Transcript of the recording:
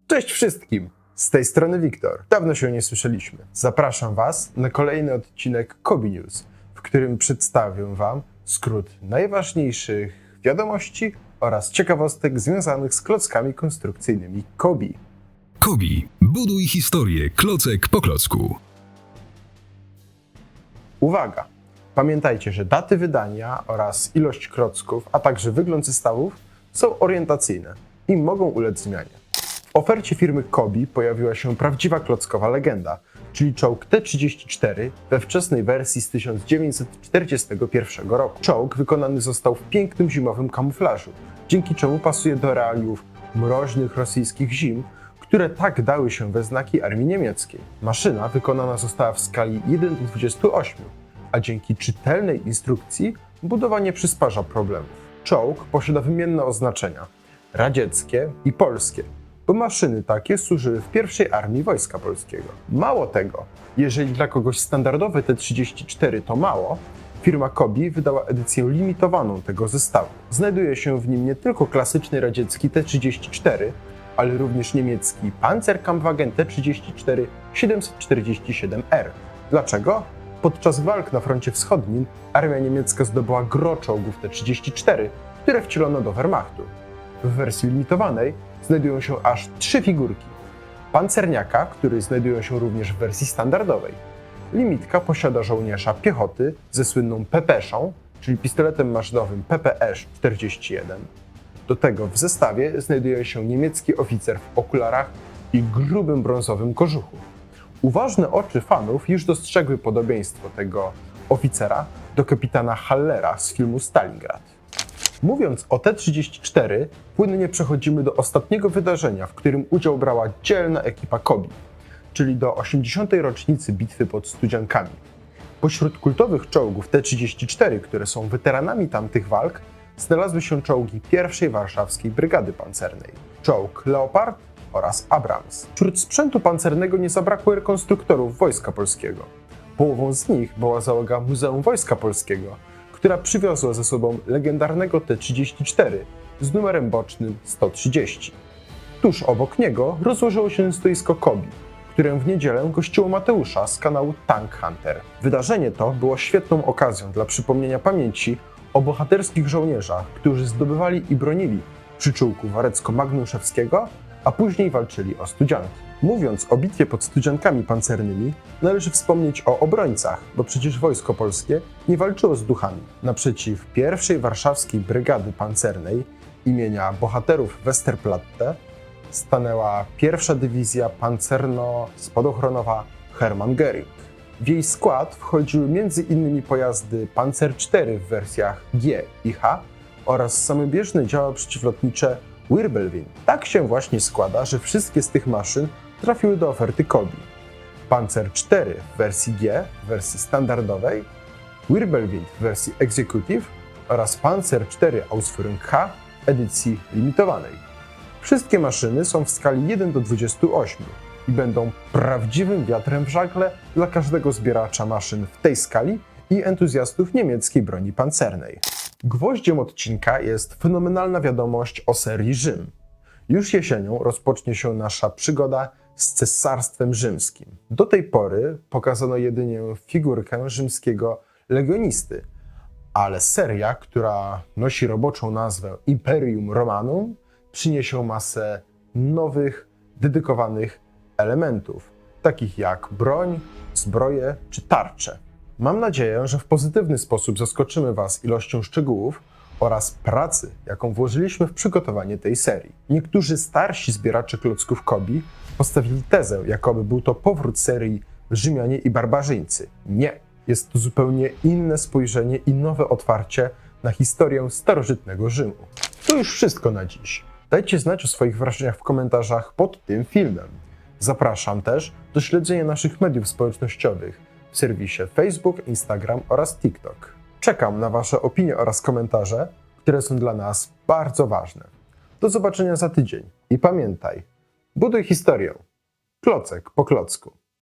Cześć wszystkim! Z tej strony Wiktor. Dawno się nie słyszeliśmy. Zapraszam Was na kolejny odcinek Kobi News, w którym przedstawię Wam skrót najważniejszych wiadomości oraz ciekawostek związanych z klockami konstrukcyjnymi Kobi. Kobi. Buduj historię klocek po klocku. Uwaga! Pamiętajcie, że daty wydania oraz ilość klocków, a także wygląd zestawów są orientacyjne i mogą ulec zmianie. W ofercie firmy Kobi pojawiła się prawdziwa klockowa legenda, czyli czołg T-34 we wczesnej wersji z 1941 roku. Czołg wykonany został w pięknym zimowym kamuflażu, dzięki czemu pasuje do realiów mroźnych rosyjskich zim, które tak dały się we znaki armii niemieckiej. Maszyna wykonana została w skali 1:28, a dzięki czytelnej instrukcji budowa nie przysparza problemów. Czołg posiada wymienne oznaczenia radzieckie i polskie, bo maszyny takie służyły w pierwszej armii Wojska Polskiego. Mało tego, jeżeli dla kogoś standardowe T-34 to mało, firma Kobi wydała edycję limitowaną tego zestawu. Znajduje się w nim nie tylko klasyczny radziecki T-34, ale również niemiecki Panzerkampfwagen T-34 747R. Dlaczego? Podczas walk na froncie wschodnim armia niemiecka zdobyła gros czołgów T-34, które wcielono do Wehrmachtu. W wersji limitowanej znajdują się aż 3 figurki. Pancerniaka, który znajdują się również w wersji standardowej. Limitka posiada żołnierza piechoty ze słynną PPS-ą, czyli pistoletem maszynowym PPS-41. Do tego w zestawie znajduje się niemiecki oficer w okularach i grubym brązowym kożuchu. Uważne oczy fanów już dostrzegły podobieństwo tego oficera do kapitana Hallera z filmu Stalingrad. Mówiąc o T-34, płynnie przechodzimy do ostatniego wydarzenia, w którym udział brała dzielna ekipa Kobi, czyli do 80. rocznicy bitwy pod Studziankami. Pośród kultowych czołgów T-34, które są weteranami tamtych walk, znalazły się czołgi pierwszej warszawskiej brygady pancernej, czołg Leopard oraz Abrams. Wśród sprzętu pancernego nie zabrakło rekonstruktorów Wojska Polskiego. Połową z nich była załoga Muzeum Wojska Polskiego, która przywiozła ze sobą legendarnego T-34 z numerem bocznym 130. Tuż obok niego rozłożyło się stoisko Kobi, które w niedzielę gościło Mateusza z kanału Tank Hunter. Wydarzenie to było świetną okazją dla przypomnienia pamięci o bohaterskich żołnierzach, którzy zdobywali i bronili przyczółku warecko-magnuszewskiego, a później walczyli o Studzianki. Mówiąc o bitwie pod Studziankami pancernymi, należy wspomnieć o obrońcach, bo przecież Wojsko Polskie nie walczyło z duchami. Naprzeciw pierwszej warszawskiej brygady pancernej imienia bohaterów Westerplatte stanęła pierwsza dywizja pancerno-spadochronowa Hermann Göring. W jej skład wchodziły m.in. pojazdy Panzer IV w wersjach G i H oraz samobieżne działa przeciwlotnicze Wirbelwind. Tak się właśnie składa, że wszystkie z tych maszyn trafiły do oferty Kobi. Panzer IV w wersji G, w wersji standardowej, Wirbelwind w wersji Executive oraz Panzer IV Ausführung H w edycji limitowanej. Wszystkie maszyny są w skali 1:28 i będą prawdziwym wiatrem w żagle dla każdego zbieracza maszyn w tej skali i entuzjastów niemieckiej broni pancernej. Gwoździem odcinka jest fenomenalna wiadomość o serii Rzym. Już jesienią rozpocznie się nasza przygoda z Cesarstwem Rzymskim. Do tej pory pokazano jedynie figurkę rzymskiego legionisty, ale seria, która nosi roboczą nazwę Imperium Romanum, przyniesie masę nowych, dedykowanych elementów, takich jak broń, zbroje czy tarcze. Mam nadzieję, że w pozytywny sposób zaskoczymy Was ilością szczegółów oraz pracy, jaką włożyliśmy w przygotowanie tej serii. Niektórzy starsi zbieracze klocków Kobi postawili tezę, jakoby był to powrót serii Rzymianie i Barbarzyńcy. Nie, jest to zupełnie inne spojrzenie i nowe otwarcie na historię starożytnego Rzymu. To już wszystko na dziś. Dajcie znać o swoich wrażeniach w komentarzach pod tym filmem. Zapraszam też do śledzenia naszych mediów społecznościowych w serwisie Facebook, Instagram oraz TikTok. Czekam na Wasze opinie oraz komentarze, które są dla nas bardzo ważne. Do zobaczenia za tydzień i pamiętaj, buduj historię, klocek po klocku.